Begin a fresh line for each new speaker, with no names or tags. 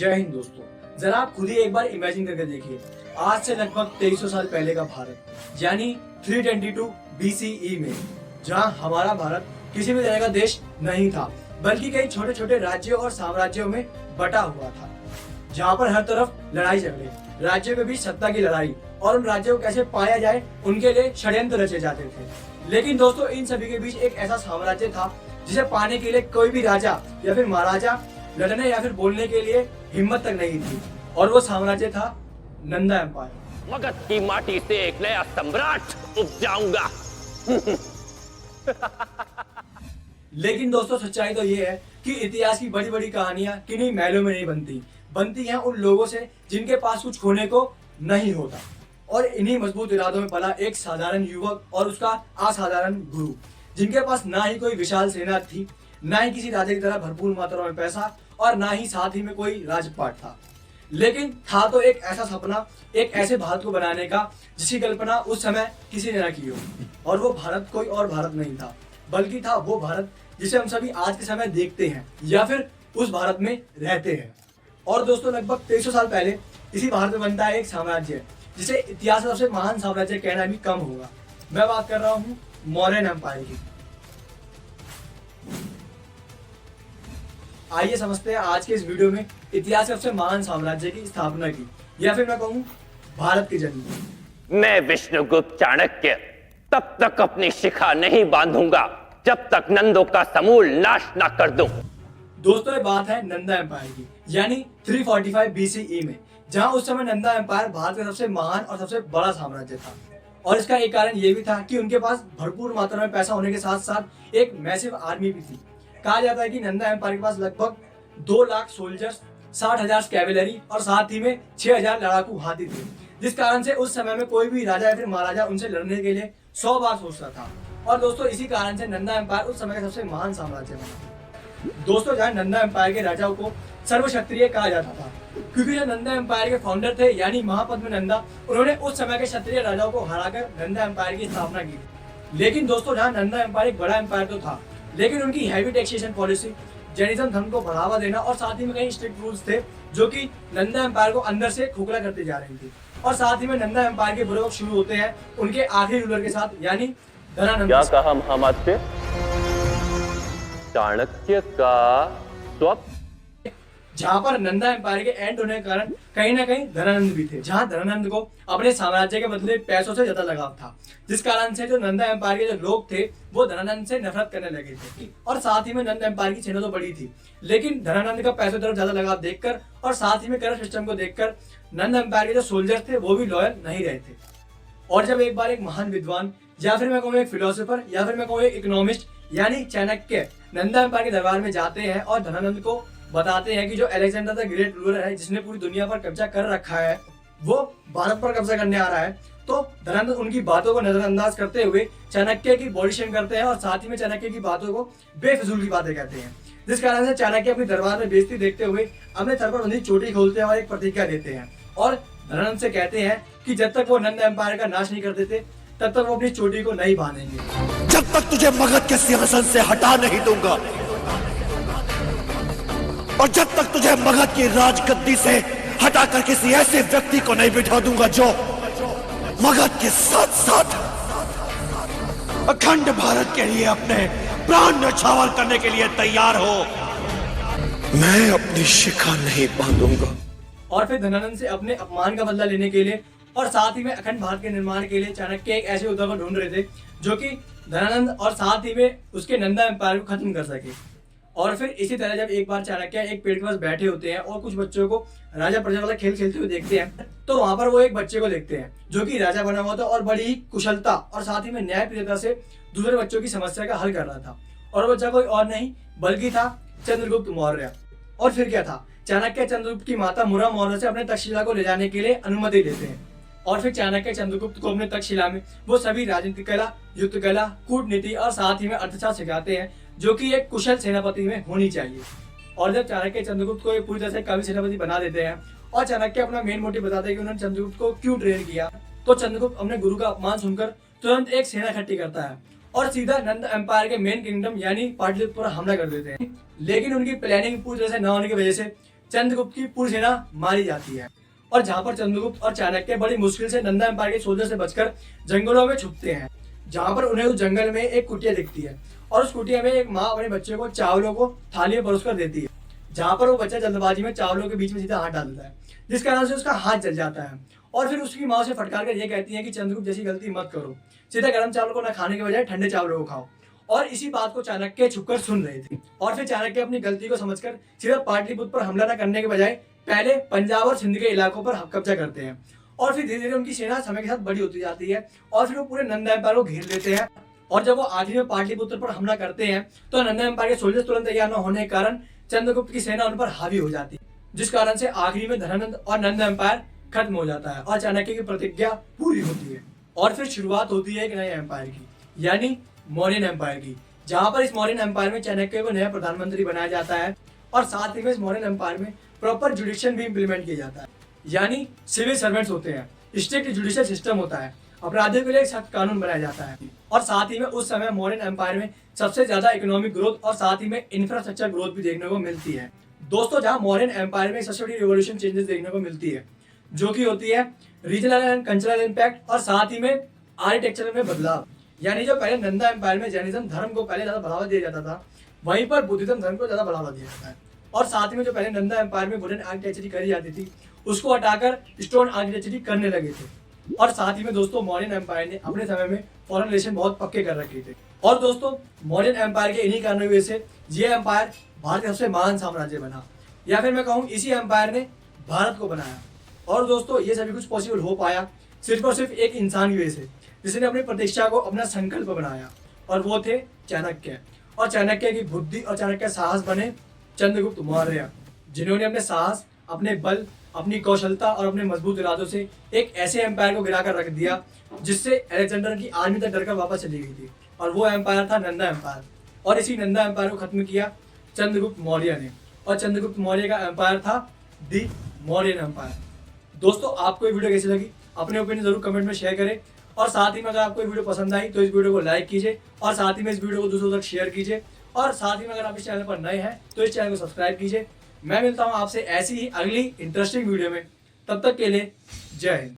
जय हिंद दोस्तों। जरा आप खुद ही एक बार इमेजिन करके देखिए, आज से लगभग 2300 साल पहले का भारत यानी 322 BCE में, जहां हमारा भारत किसी भी तरह का देश नहीं था बल्कि कई छोटे छोटे राज्यों और साम्राज्यों में बटा हुआ था, जहां पर हर तरफ लड़ाई झगड़े, राज्यों के बीच सत्ता की लड़ाई और उन राज्यों को कैसे पाया जाए उनके लिए षड्यंत्र रचे जाते थे। लेकिन दोस्तों, इन सभी के बीच एक ऐसा साम्राज्य था जिसे पाने के लिए कोई भी राजा या फिर महाराजा लड़ने या फिर बोलने के लिए हिम्मत तक नहीं थी, और वो साम्राज्य था नंदा एम्पायर।
मगध की माटी से एक नया सम्राट उपजाऊंगा।
लेकिन दोस्तों, सच्चाई तो ये है कि इतिहास की बड़ी बड़ी कहानियां किन्हीं महलों में नहीं बनती हैं उन लोगों से जिनके पास कुछ खोने को नहीं होता। और इन्हीं मजबूत इरादों में पला एक साधारण युवक और उसका असाधारण गुरु, जिनके पास ना ही कोई विशाल सेना थी, ना ही किसी राजा की तरह भरपूर मात्रा में पैसा, और ना ही साथ ही में कोई राजपाट था। लेकिन था तो एक ऐसा सपना, एक ऐसे भारत को बनाने का जिसकी कल्पना उस समय किसी ने ना की हो। और वो भारत कोई और भारत नहीं था, बल्कि था वो भारत जिसे हम सभी आज के समय देखते हैं या फिर उस भारत में रहते हैं। और दोस्तों, लगभग 2300 साल पहले इसी भारत में बनता है एक साम्राज्य जिसे इतिहास में सबसे महान साम्राज्य कहना भी कम होगा। मैं बात कर रहा हूँ मौर्यन एम्पायर की। आइए समझते हैं आज के इस वीडियो में इतिहास के सबसे महान साम्राज्य की स्थापना की, या फिर मैं कहूँ भारत के जन्म।
मैं विष्णुगुप्त चाणक्य तब तक अपनी शिखा नहीं बांधूंगा जब तक नंदों का समूल नाश न कर दूं।
दोस्तों, ये बात है नंदा एम्पायर की, यानी 345 BCE में, जहां उस समय नंदा एम्पायर भारत का सबसे महान और सबसे बड़ा साम्राज्य था। और इसका एक कारण ये भी था कि उनके पास भरपूर मात्रा में पैसा होने के साथ साथ एक मैसिव आर्मी भी थी। कहा जाता है कि नंदा एम्पायर के पास लगभग 2 लाख सोल्जर्स, 60,000 कैवेलरी और साथ ही में 6,000 लड़ाकू हाथी थे, जिस कारण से उस समय में कोई भी राजा या फिर महाराजा उनसे लड़ने के लिए 100 बार सोचता था। और दोस्तों, इसी कारण से नंदा एम्पायर उस समय का सबसे महान साम्राज्य बना। दोस्तों, जहाँ नंदा एम्पायर के राजाओं को सर्व क्षत्रिय कहा जाता था, क्योंकि जो नंदा एम्पायर के फाउंडर थे यानी महापद्म नंदा, उन्होंने उस समय के क्षत्रिय राजाओं को हराकर नंदा एम्पायर की स्थापना की। लेकिन दोस्तों, जहाँ नंदा एम्पायर एक बड़ा एम्पायर तो था, लेकिन उनकी हैवी टैक्सेशन पॉलिसी, जैनिज्म धर्म को बढ़ावा देना और साथ ही में कई स्ट्रिक्ट रूल्स थे जो कि नंदा एम्पायर को अंदर से खोखला करते जा रही थी। और साथ ही में नंदा एम्पायर के बुरे वक्त शुरू होते हैं उनके आखिरी रूलर के साथ, यानी धनानंद।
क्या कहा महामात्य? चाणक्य का स्वप्न।
जहां पर नंदा एम्पायर के एंड होने के कारण कहीं ना कहीं धनानंद भी थे, जहां धनानंद को अपने साम्राज्य के बदले पैसों से ज्यादा लगाव था, जिस कारण से जो नंदा एम्पायर के जो लोग थे वो धनानंद से नफरत करने लगे थे। और साथ ही में नंदा एम्पायर की सेना तो बड़ी थी, लेकिन धनानंद का पैसों की तरफ ज्यादा लगाव देखकर और साथ ही में करप्ट सिस्टम को देखकर नंदा एम्पायर के जो सोल्जर्स थे वो भी लॉयल नहीं रहे थे। और जब एक बार एक महान विद्वान, या फिर मैं कहूँ एक फिलोसोफर, या फिर मैं कहूँ एक इकोनॉमिस्ट यानी चाणक्य नंदा एम्पायर के दरबार में जाते हैं और धनानंद को बताते हैं कि जो अलेक्जेंडर द ग्रेट रूलर है, जिसने पूरी दुनिया पर कब्जा कर रखा है, वो भारत पर कब्जा करने आ रहा है, तो धनानंद उनकी बातों को नजरअंदाज करते हुए चाणक्य की बॉडी शेम करते हैं और साथ ही में चाणक्य की बातों को बेफिजूल की बातें कहते हैं, जिस कारण से चाणक्य अपनी दरबार में बेइज्जती देखते हुए अपने सर पर उन्हीं चोटी खोलते हैं और एक प्रतिज्ञा देते हैं और धनानंद से कहते हैं कि जब तक वो नंदा एम्पायर का नाश नहीं कर देते तब तक वो अपनी चोटी को नहीं बांधेंगे।
जब तक तुझे मगध के सिंहासन से हटा नहीं दूंगा और जब तक तुझे मगध की राजगद्दी से हटाकर किसी ऐसे व्यक्ति को नहीं बिठा दूंगा जो मगध के साथ साथ अखंड भारत के लिए अपने प्राण न्यौछावर करने के लिए तैयार हो, मैं अपनी शिखा नहीं बांधूंगा।
और फिर धनानंद से अपने अपमान का बदला लेने के लिए और साथ ही में अखंड भारत के निर्माण के लिए चाणक्य एक ऐसे योद्धा को ढूंढ रहे थे जो कि धनानंद और साथ ही में उसके नंदा एम्पायर को खत्म कर सके। और फिर इसी तरह जब एक बार चाणक्य एक पेड़ के पास बैठे होते हैं और कुछ बच्चों को राजा प्रजा वाला खेल खेलते हुए देखते हैं, तो वहां पर वो एक बच्चे को देखते हैं जो कि राजा बना हुआ था और बड़ी ही कुशलता और साथ ही में न्यायप्रियता से दूसरे बच्चों की समस्या का हल कर रहा था। और वो बच्चा कोई और नहीं बल्कि था चंद्रगुप्त मौर्य। और फिर क्या था, चाणक्य चंद्रगुप्त की माता मुरा मौर्य से अपने तक्षशिला को ले जाने के लिए अनुमति लेते हैं। और फिर चाणक्य चंद्रगुप्त को अपने तक्षशिला में वो सभी राजनीतिक कला, युद्ध कला, कूटनीति और साथ ही में अर्थशास्त्र सिखाते हैं जो कि एक कुशल सेनापति में होनी चाहिए। और जब चाणक्य चंद्रगुप्त को पूरी तरह से काबिल सेनापति बना देते हैं और चाणक्य अपना मेन मोटिव बताते हैं कि उन्होंने चंद्रगुप्त को क्यों ट्रेन किया, तो चंद्रगुप्त अपने गुरु का अपमान सुनकर तुरंत एक सेना इकट्ठी करता है और सीधा नंद एम्पायर के मेन किंगडम यानी पाटलिपुत्र पर हमला कर देते हैं। लेकिन उनकी प्लानिंग पूरी तरह से न होने की वजह से चंद्रगुप्त की पूरी सेना मारी जाती है। और जहाँ पर चंद्रगुप्त और चाणक्य बड़ी मुश्किल से नंदा एम्पायर के सोल्जर से बचकर जंगलों में छुपते हैं, जहाँ पर उन्हें उस जंगल में एक कुटिया दिखती है और उस कुटिया में एक माँ अपने बच्चे को चावलों को थाली में परोस कर देती है, जहाँ पर वो बच्चा जल्दबाजी में चावलों के बीच में सीधा हाथ डाल देता है, जिस कारण से उसका हाथ जल जाता है। और फिर उसकी माँ उसे फटकार कर ये कहती है कि चंद्रगुप्त जैसी गलती मत करो, सीधा गर्म चावलों को न खाने के बजाय ठंडे चावलों को खाओ। और इसी बात को चाणक्य छुपकर सुन रहे थे और फिर चाणक्य अपनी गलती को समझकर सीधा पाटलिपुत्र पर हमला न करने के बजाय पहले पंजाब और सिंध के इलाकों पर कब्जा करते हैं। और फिर धीरे धीरे उनकी सेना समय के साथ बड़ी होती जाती है और फिर वो पूरे नंदा एम्पायर को घेर लेते हैं। और जब वो आखिरी में पाटलिपुत्र पर हमला करते हैं तो नंदा एम्पायर के सोल्जर्स तुरंत तैयार न होने के कारण चंद्रगुप्त की सेना उन पर हावी हो जाती है, जिस कारण से आखिरी में धनानंद और नंदा एम्पायर खत्म हो जाता है और चाणक्य की प्रतिज्ञा पूरी होती है। और फिर शुरुआत होती है एक नए एम्पायर की, यानी मौर्यन एम्पायर की, जहाँ पर इस मौर्यन एम्पायर में चाणक्य को नया प्रधानमंत्री बनाया जाता है और साथ ही में इस मौर्यन एम्पायर में प्रॉपर जुडिशियल भी इम्प्लीमेंट किया जाता है, यानी सिविल सर्वेंट्स होते हैं, स्ट्रिक्ट जुडिशियल सिस्टम होता है, अपराधियों के लिए एक सख्त कानून बनाया जाता है। और साथ ही में उस समय मौर्यन एम्पायर में सबसे ज्यादा इकोनॉमिक ग्रोथ और साथ ही में इंफ्रास्ट्रक्चर ग्रोथ भी देखने को मिलती है। दोस्तों, जहाँ मौर्यन एम्पायर में सबसे बड़ी रिवोल्यूशन चेंजेस देखने को मिलती है, जो कि होती है रीजनल एंड कल्चरल इम्पैक्ट और साथ ही में आर्किटेक्चर में बदलाव। यानी जो पहले नंदा एम्पायर में जैनिज्म धर्म को पहले ज्यादा बढ़ावा दिया जाता था, वहीं पर बुद्धिज्म धर्म को ज्यादा बढ़ावा दिया जाता है। और साथ ही में जो पहले नंदा एम्पायर में वुडन आर्किटेक्चर करी जाती थी, उसको हटाकर स्टोन आर्किटेक्चर करने लगे थे। और साथ ही में दोस्तों मौर्यन एम्पायर ने अपने समय में फॉरेन रिलेशन बहुत पक्के कर रखे थे। और दोस्तों मौर्यन एम्पायर के इन्हीं कारणों की वजह से ये एम्पायर भारत का सबसे महान साम्राज्य बना, या फिर मैं कहूँ इसी एम्पायर ने भारत को बनाया। और दोस्तों ये सभी कुछ पॉसिबल हो पाया सिर्फ और सिर्फ एक इंसान की वजह से, जिसने अपनी प्रतिष्ठा को अपना संकल्प बनाया, और वो थे चाणक्य। और चाणक्य की बुद्धि और चाणक्य साहस बने चंद्रगुप्त मौर्य, जिन्होंने अपने साहस, अपने बल, अपनी कौशलता और अपने मजबूत इरादों से एक ऐसे एम्पायर को गिराकर रख दिया जिससे अलेक्जेंडर की आर्मी तक डरकर वापस चली गई थी। और वो एम्पायर था नंदा एम्पायर। और इसी नंदा एम्पायर को खत्म किया चंद्रगुप्त मौर्य ने। और चंद्रगुप्त मौर्य का एम्पायर था दी मौर्यन एम्पायर। दोस्तों आपको ये वीडियो कैसी लगी अपने ओपिनियन जरूर कमेंट में शेयर करें। और साथ ही में अगर आपको ये वीडियो पसंद आई तो इस वीडियो को लाइक कीजिए और साथ ही में इस वीडियो को दूसरों तक शेयर कीजिए। और साथ ही में अगर आप इस चैनल पर नए हैं तो इस चैनल को सब्सक्राइब कीजिए। मैं मिलता हूँ आपसे ऐसी ही अगली इंटरेस्टिंग वीडियो में, तब तक के लिए जय हिंद।